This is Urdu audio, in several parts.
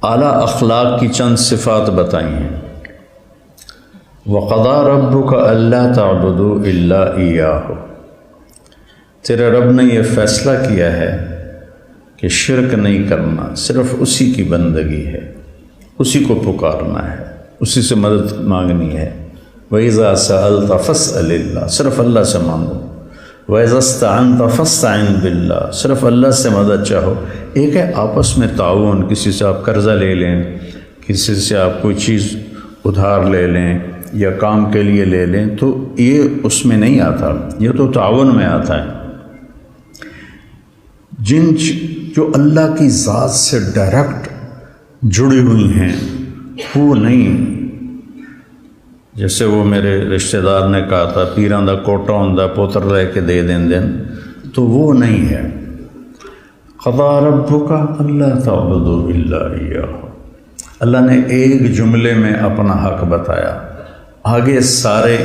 اعلیٰ اخلاق کی چند صفات بتائی ہیں۔ وَقَضَىٰ رَبُّكَ أَلَّا تَعْبُدُوا إِلَّا إِيَّاهُ، تیرے رب نے یہ فیصلہ کیا ہے کہ شرک نہیں کرنا، صرف اسی کی بندگی ہے، اسی کو پکارنا ہے، اسی سے مدد مانگنی ہے۔ وَإِذَا سَأَلْتَ فَاسْأَلِ اللَّهِ، صرف اللہ سے مانگو۔ وَإِذَا اسْتَعَنْتَ فَاسْتَعِنْ بِاللَّهِ، صرف اللہ سے مدد چاہو۔ ایک ہے آپس میں تعاون، کسی سے آپ قرضہ لے لیں، کسی سے آپ کوئی چیز ادھار لے لیں یا کام کے لیے لے لیں، تو یہ اس میں نہیں آتا، یہ تو تعاون میں آتا ہے۔ جو اللہ کی ذات سے ڈائریکٹ جڑی ہوئی ہیں وہ نہیں، جیسے وہ میرے رشتہ دار نے کہا تھا پیراں دا کوٹا ہوندا پوتر لے کے دے دیں تو وہ نہیں ہے۔ قضا ربک الا تعبدوا الا ایاہ، اللہ نے ایک جملے میں اپنا حق بتایا، آگے سارے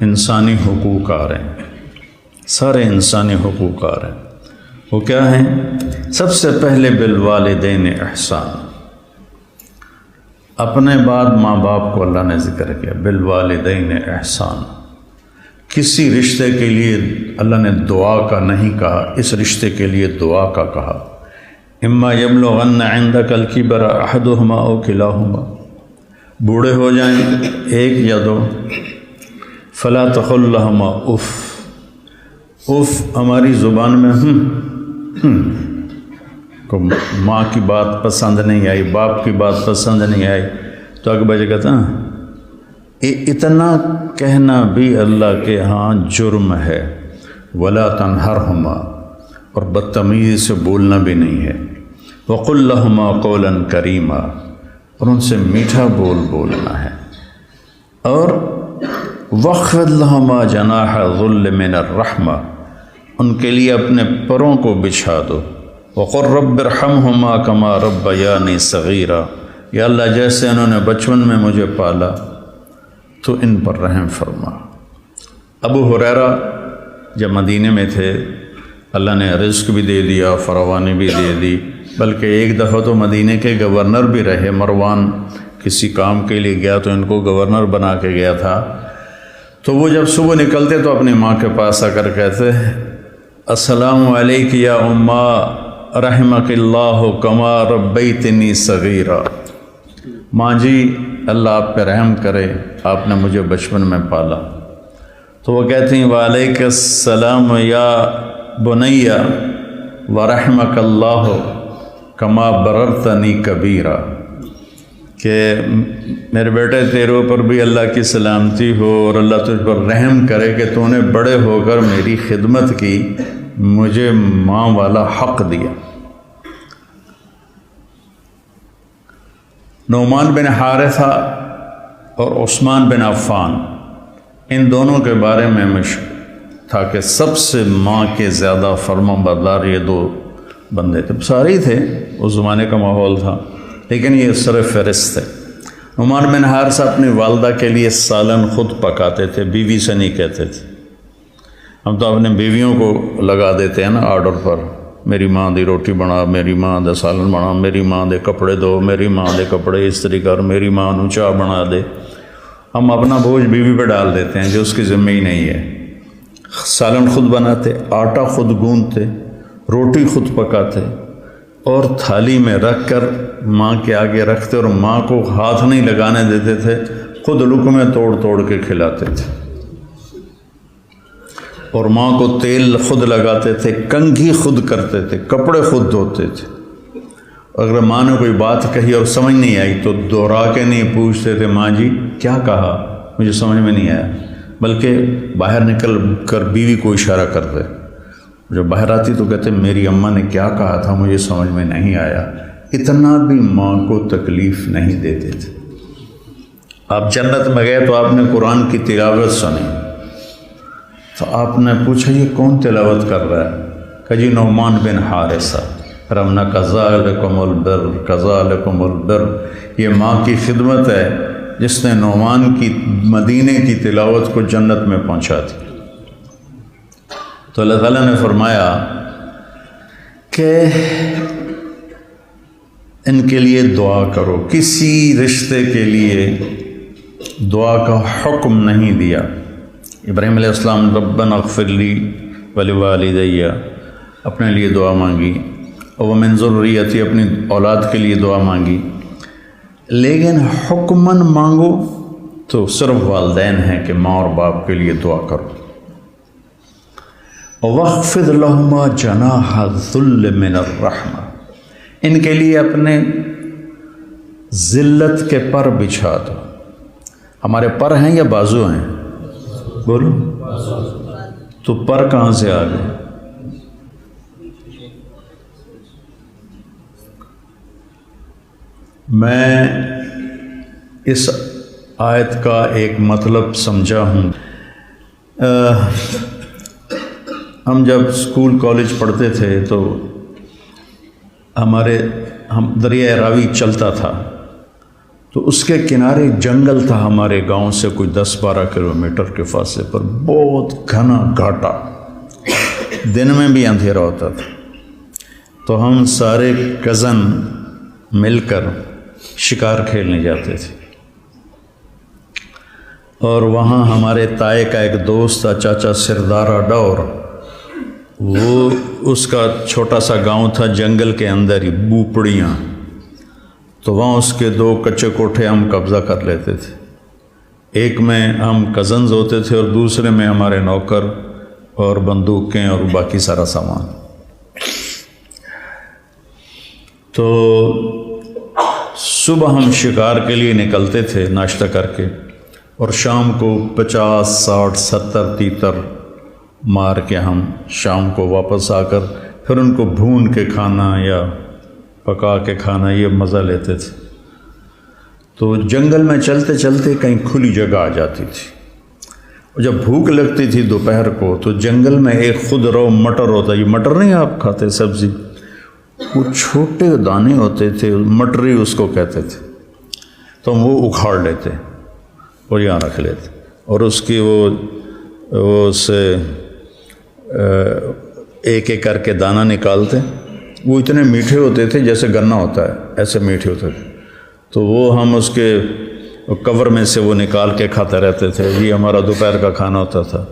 انسانی حقوق آ رہے ہیں، سارے انسانی حقوق آ رہے ہیں۔ وہ کیا ہیں؟ سب سے پہلے بالوالدین احسان، اپنے بعد ماں باپ کو اللہ نے ذکر کیا، بالوالدین احسان۔ کسی رشتے کے لیے اللہ نے دعا کا نہیں کہا، اس رشتے کے لیے دعا کا کہا۔ اما یبلغن عندک الکبر احدہما او کلاہما، بوڑھے ہو جائیں ایک یا دو، فلا تقل لہما اف، اف ہماری زبان میں کو ماں کی بات پسند نہیں آئی، باپ کی بات پسند نہیں آئی تو اگ بجے کہتا اتنا کہنا بھی اللہ کے ہاں جرم ہے۔ ولا تنہرہما، اور بدتمیزی سے بولنا بھی نہیں ہے۔ وقل لہما قولا کریما، اور ان سے میٹھا بولنا ہے۔ اور واخفض لہما جناح الذل من الرحمہ، ان کے لیے اپنے پروں کو بچھا دو۔ وقل رب ارحمہما کما ربیانی صغیرا، یا اللہ جیسے انہوں نے بچپن میں مجھے پالا تو ان پر رحم فرما۔ ابو ہریرہ جب مدینے میں تھے اللہ نے رزق بھی دے دیا، فراوانی بھی دے دی، بلکہ ایک دفعہ تو مدینے کے گورنر بھی رہے۔ مروان کسی کام کے لیے گیا تو ان کو گورنر بنا کے گیا تھا، تو وہ جب صبح نکلتے تو اپنی ماں کے پاس آ کر کہتے السلام علیک یا اماں رحمک اللہ کما ربیتنی صغیرا، ماں جی اللہ آپ پہ رحم کرے، آپ نے مجھے بچپن میں پالا۔ تو وہ کہتی ہیں وعلیک السلام یا بنیا ورحمک اللہ کما بررتنی کبیرا، کہ میرے بیٹے تیرے اوپر بھی اللہ کی سلامتی ہو اور اللہ تجھ پر رحم کرے کہ تو نے بڑے ہو کر میری خدمت کی، مجھے ماں والا حق دیا۔ نعمان بن حارثہ اور عثمان بن عفان، ان دونوں کے بارے میں تھا کہ سب سے ماں کے زیادہ فرما بردار یہ دو بندے تھے، سارے ہی تھے، اس زمانے کا ماحول تھا، لیکن یہ سر فہرست تھے۔ نعمان بن حارثہ اپنی والدہ کے لیے سالن خود پکاتے تھے، بیوی سے نہیں کہتے تھے۔ ہم تو اپنے بیویوں کو لگا دیتے ہیں نا آرڈر پر، میری ماں دی روٹی بنا، میری ماں دا سالن بنا، میری ماں دے کپڑے دو، میری ماں دے کپڑے استری کر، میری ماں نو چاہ بنا دے۔ ہم اپنا بوجھ بیوی پہ ڈال دیتے ہیں جو اس کی ذمہ ہی نہیں ہے۔ سالن خود بناتے، آٹا خود گوندتے، روٹی خود پکاتے، اور تھالی میں رکھ کر ماں کے آگے رکھتے، اور ماں کو ہاتھ نہیں لگانے دیتے تھے، خود لقمے توڑ توڑ کے کھلاتے تھے، اور ماں کو تیل خود لگاتے تھے، کنگھی خود کرتے تھے، کپڑے خود دھوتے تھے۔ اگر ماں نے کوئی بات کہی اور سمجھ نہیں آئی تو دوہرا کے نہیں پوچھتے تھے ماں جی کیا کہا، مجھے سمجھ میں نہیں آیا، بلکہ باہر نکل کر بیوی کو اشارہ کرتے۔ جب باہر آتی تو کہتے میری اماں نے کیا کہا تھا مجھے سمجھ میں نہیں آیا۔ اتنا بھی ماں کو تکلیف نہیں دیتے تھے۔ آپ جنت میں گئے تو آپ نے قرآن کی تلاوت سنی، تو آپ نے پوچھا یہ کون تلاوت کر رہا ہے؟ کہ جی نعمان بن حارثہ۔ رمنا کذالکم البر کذالکم البر، یہ ماں کی خدمت ہے جس نے نعمان کی مدینے کی تلاوت کو جنت میں پہنچا دی۔ تو اللہ تعالیٰ نے فرمایا کہ ان کے لیے دعا کرو. کسی رشتے کے لیے دعا کا حکم نہیں دیا. ابراہیم علیہ السلام ربنا اغفر لی ولوالدی اپنے لیے دعا مانگی، اور ومن ذریتی اپنی اولاد کے لیے دعا مانگی، لیکن حکماً مانگو تو صرف والدین ہیں کہ ماں اور باپ کے لیے دعا کرو. وَاخْفِضْ لَهُمَا جَنَاحَ الذُّلِّ مِنَ الرَّحْمَةِ ان کے لیے اپنے ذلت کے پر بچھا دو. ہمارے پر ہیں یا بازو ہیں؟ بولو. تو پر کہاں سے آ گئے؟ میں اس آیت کا ایک مطلب سمجھا ہوں. ہم جب اسکول کالج پڑھتے تھے تو ہم دریائے راوی چلتا تھا، تو اس کے کنارے جنگل تھا. ہمارے گاؤں سے کوئی 10-12 کلومیٹر کے فاصلے پر بہت گھنا گھاٹا، دن میں بھی اندھیرا ہوتا تھا. تو ہم سارے کزن مل کر شکار کھیلنے جاتے تھے، اور وہاں ہمارے تائے کا ایک دوست تھا چاچا سردارہ ڈور. وہ اس کا چھوٹا سا گاؤں تھا جنگل کے اندر ہی، بوپڑیاں. تو وہاں اس کے 2 کچے کوٹھے ہم قبضہ کر لیتے تھے. ایک میں ہم کزنز ہوتے تھے اور دوسرے میں ہمارے نوکر اور بندوقیں اور باقی سارا سامان. تو صبح ہم شکار کے لیے نکلتے تھے ناشتہ کر کے، اور شام کو 50 60 70 تیتر مار کے ہم شام کو واپس آ کر پھر ان کو بھون کے کھانا یا پکا کے کھانا، یہ مزہ لیتے تھے. تو جنگل میں چلتے چلتے کہیں کھلی جگہ آ جاتی تھی، اور جب بھوک لگتی تھی دوپہر کو تو جنگل میں ایک خود رو مٹر ہوتا. یہ مٹر نہیں آپ کھاتے سبزی، وہ چھوٹے دانے ہوتے تھے، مٹری اس کو کہتے تھے. تو ہم وہ اکھاڑ لیتے اور یہاں رکھ لیتے، اور اس کی وہ سے ایک ایک کر کے دانہ نکالتے. وہ اتنے میٹھے ہوتے تھے جیسے گنا ہوتا ہے، ایسے میٹھے ہوتے تھے. تو وہ ہم اس کے کور میں سے وہ نکال کے کھاتے رہتے تھے. یہ ہمارا دوپہر کا کھانا ہوتا تھا.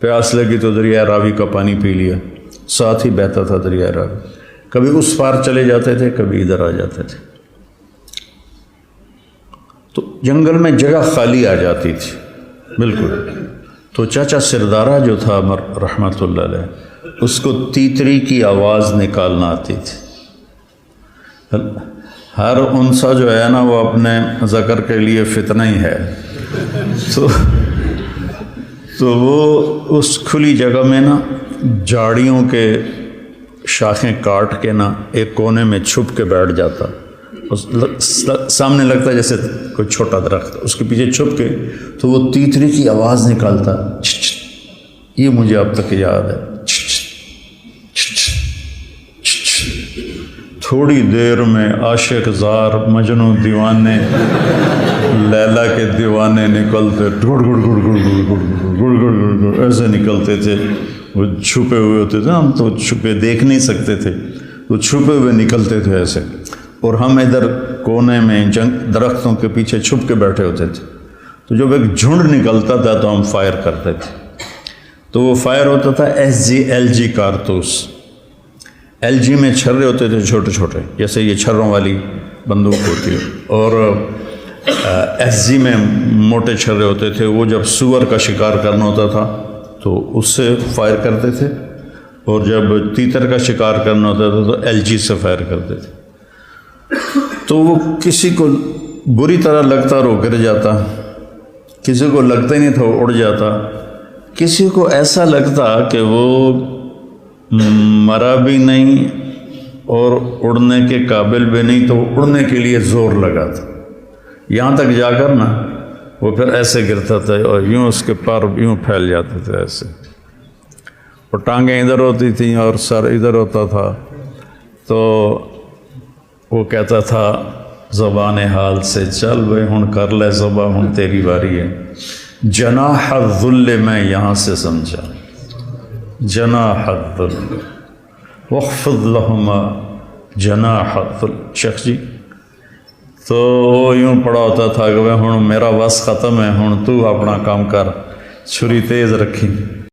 پیاس لگی تو دریائے راوی کا پانی پی لیا، ساتھ ہی بہتا تھا دریائے راوی. کبھی اس پار چلے جاتے تھے، کبھی ادھر آ جاتے تھے. تو جنگل میں جگہ خالی آ جاتی تھی بالکل. تو چاچا سردارہ جو تھا رحمۃ اللہ علیہ، اس کو تیتری کی آواز نکالنا آتی تھی. ہر انسا جو ہے نا وہ اپنے ذکر کے لیے فتنہ ہی ہے. تو وہ اس کھلی جگہ میں نا جھاڑیوں کے شاخیں کاٹ کے نا ایک کونے میں چھپ کے بیٹھ جاتا. سامنے لگتا جیسے کوئی چھوٹا درخت، اس کے پیچھے چھپ کے تو وہ تیتری کی آواز نکالتا. یہ مجھے اب تک یاد ہے. تھوڑی دیر میں عاشق زار مجنوں دیوانے لیلا کے دیوانے نکلتے، گڑ گڑ گڑ گڑ گڑ گڑ گڑ گڑ گڑ گڑ ایسے نکلتے تھے. وہ چھپے ہوئے ہوتے تھے، ہم تو چھپے دیکھ نہیں سکتے تھے، وہ چھپے ہوئے نکلتے تھے ایسے. اور ہم ادھر کونے میں درختوں کے پیچھے چھپ کے بیٹھے ہوتے تھے. تو جب ایک جھنڈ نکلتا تھا تو ہم فائر کرتے تھے. تو وہ فائر ہوتا تھا SG کارتوس. LG میں چھرے ہوتے تھے چھوٹے چھوٹے، جیسے یہ چھروں والی بندوق ہوتی ہے، اور SG میں موٹے چھرے ہوتے تھے. وہ جب سور کا شکار کرنا ہوتا تھا تو اس سے فائر کرتے تھے، اور جب تیتر کا شکار کرنا ہوتا تھا تو LG سے فائر کرتے تھے. تو وہ کسی کو بری طرح لگتا اور وہ گر جاتا، کسی کو لگتا ہی نہیں تھا وہ اڑ جاتا، کسی کو ایسا لگتا کہ وہ مرا بھی نہیں اور اڑنے کے قابل بھی نہیں، تو اڑنے کے لیے زور لگا تھا. یہاں تک جا کر نا وہ پھر ایسے گرتا تھا اور یوں اس کے پار یوں پھیل جاتے تھے ایسے، اور ٹانگیں ادھر ہوتی تھیں اور سر ادھر ہوتا تھا. تو وہ کہتا تھا زبان حال سے، چل بھائی ہن کر لے زباں، ہن تیری باری ہے. جناح الذل میں یہاں سے سمجھا، جناح الذل واخفض لهما جناح الذل. شیخ جی تو وہ یوں پڑا ہوتا تھا کہ ہوں میرا بس ختم ہے، ہوں تو اپنا کام کر، چھری تیز رکھی۔